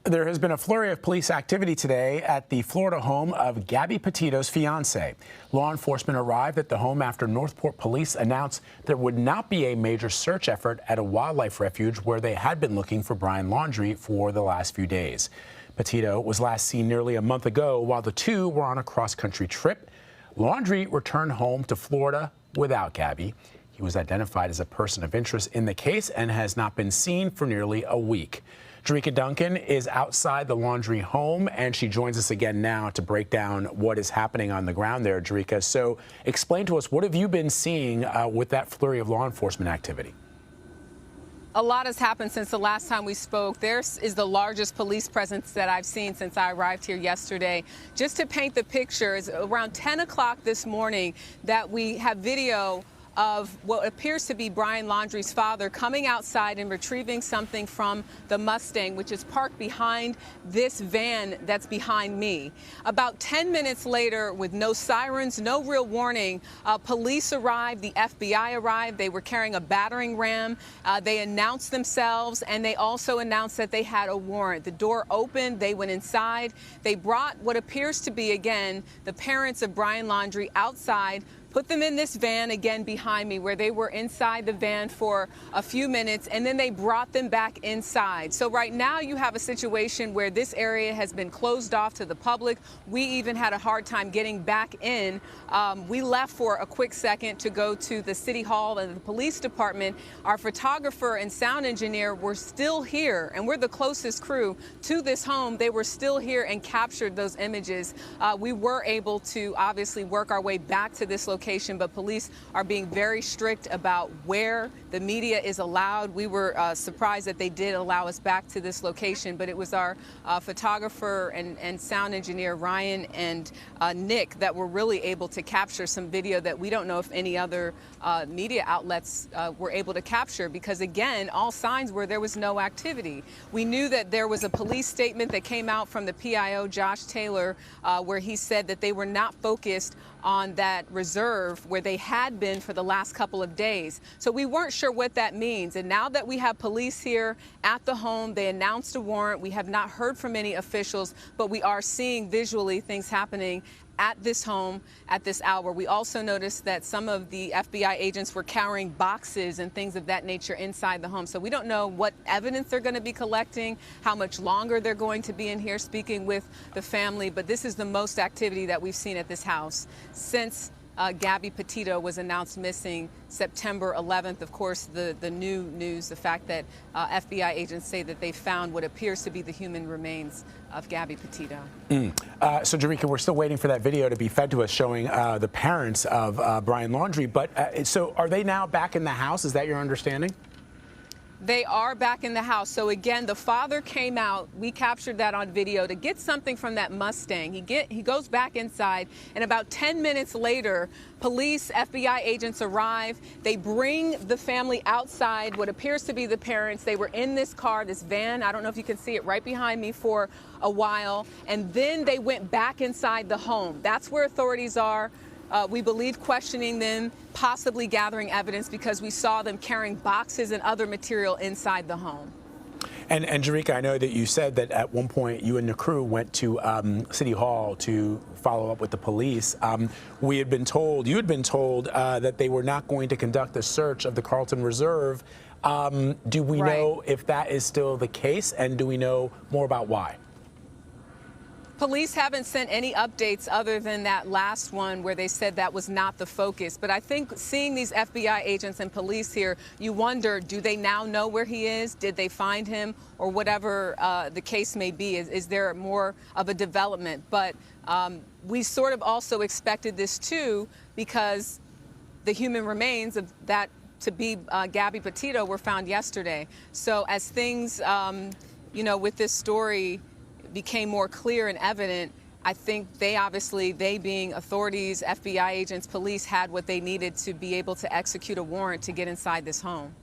There has been a flurry of police activity today at the Florida home of Gabby Petito's fiancé. Law enforcement arrived at the home after Northport police announced there would not be a major search effort at a wildlife refuge where they had been looking for Brian Laundrie for the last few days. Petito was last seen nearly a month ago while the two were on a cross-country trip. Laundrie returned home to Florida without Gabby. He was identified as a person of interest in the case and has not been seen for nearly a week. Jericka Duncan is outside the Laundrie home, and she joins us again now to break down what is happening on the ground there, Jericka. So explain to us, what have you been seeing with that flurry of law enforcement activity? A lot has happened since the last time we spoke. This is the largest police presence that I've seen since I arrived here yesterday. Just to paint the picture, it's around 10 o'clock this morning that we have video of what appears to be Brian Laundrie's father coming outside and retrieving something from the Mustang, which is parked behind this van that's behind me. About 10 minutes later, with no sirens, no real warning, police arrived, the FBI arrived. They were carrying a battering ram. They announced themselves, and they also announced that they had a warrant. The door opened. They went inside. They brought what appears to be, again, the parents of Brian Laundrie outside, put them in this van again behind me, where they were inside the van for a few minutes, and then they brought them back inside. So right now you have a situation where this area has been closed off to the public. We even had a hard time getting back in. We left for a quick second to go to the city hall and the police department. Our photographer and sound engineer were still here, and we're the closest crew to this home. They were still here and captured those images. We were able to obviously work our way back to this location, but police are being very strict about where the media is allowed. We were surprised that they did allow us back to this location, but it was our photographer and sound engineer, Ryan and Nick, that were really able to capture some video that we don't know if any other media outlets were able to capture, because, again, all signs were there was no activity. We knew that there was a police statement that came out from the PIO, Josh Taylor, where he said that they were not focused on that reserve where they had been for the last couple of days. So we weren't sure what that means. And now that we have police here at the home, they announced a warrant. We have not heard from any officials, but we are seeing visually things happening at this home at this hour. We also noticed that some of the FBI agents were carrying boxes and things of that nature inside the home. So we don't know what evidence they're going to be collecting, how much longer they're going to be in here speaking with the family. But this is the most activity that we've seen at this house since Gabby Petito was announced missing September 11th. Of course, the new news, the fact that FBI agents say that they found what appears to be the human remains of Gabby Petito. So, Jericka, we're still waiting for that video to be fed to us showing the parents of Brian Laundrie. But so are they now back in the house? Is that your understanding? They are back in the house. So again, the father came out. We captured that on video to get something from that Mustang. He goes back inside, and about 10 minutes later, police, FBI agents arrive. They bring the family outside, what appears to be the parents. They were in this car, this van. I don't know if you can see it right behind me, for a while. And then they went back inside the home. That's where authorities are. We believe questioning them, possibly gathering evidence, because we saw them carrying boxes and other material inside the home. And Jericka, I know that you said that at one point you and the crew went to City Hall to follow up with the police. You had been told that they were not going to conduct a search of the Carlton Reserve. Do we know if that is still the case, and do we know more about why? Police haven't sent any updates other than that last one where they said that was not the focus. But I think seeing these FBI agents and police here, you wonder, do they now know where he is? Did they find him? Or whatever the case may be, is there more of a development? But we sort of also expected this too, because the human remains of that to be Gabby Petito were found yesterday. So as things, with this story became more clear and evident, I think they being authorities, FBI agents, police, had what they needed to be able to execute a warrant to get inside this home.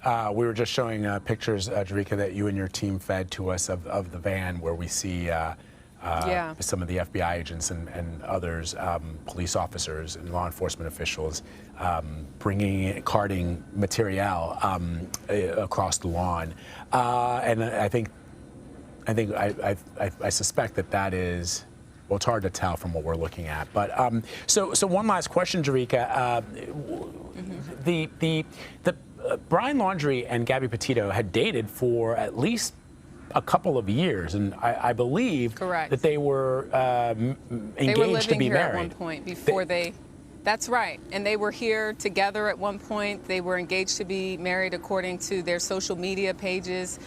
We were just showing pictures, Jericka, that you and your team fed to us of the van, where we see some of the FBI agents and others, police officers and law enforcement officials, carting material across the lawn. And I think I think I suspect that is. Well, it's hard to tell from what we're looking at. But so one last question, Jericka. Brian Laundrie and Gabby Petito had dated for at least a couple of years, and I believe Correct. that they were engaged they were living to be here married at one point before That's right, and they were here together at one point. They were engaged to be married according to their social media pages.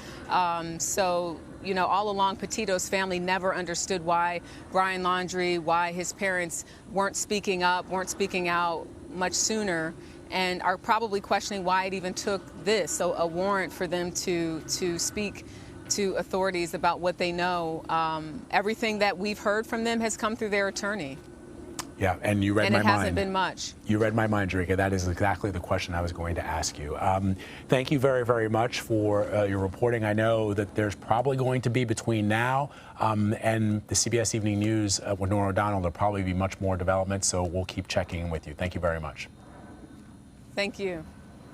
So, you know, all along, Petito's family never understood why Brian Laundrie, why his parents weren't speaking up, weren't speaking out much sooner, and are probably questioning why it even took this, so a warrant for them to speak to authorities about what they know. Everything that we've heard from them has come through their attorney. Yeah, and you read my mind. And it hasn't been much. You read my mind, Jericka. That is exactly the question I was going to ask you. Thank you very, very much for your reporting. I know that there's probably going to be, between now and the CBS Evening News with Norah O'Donnell, there'll probably be much more development, so we'll keep checking in with you. Thank you very much. Thank you.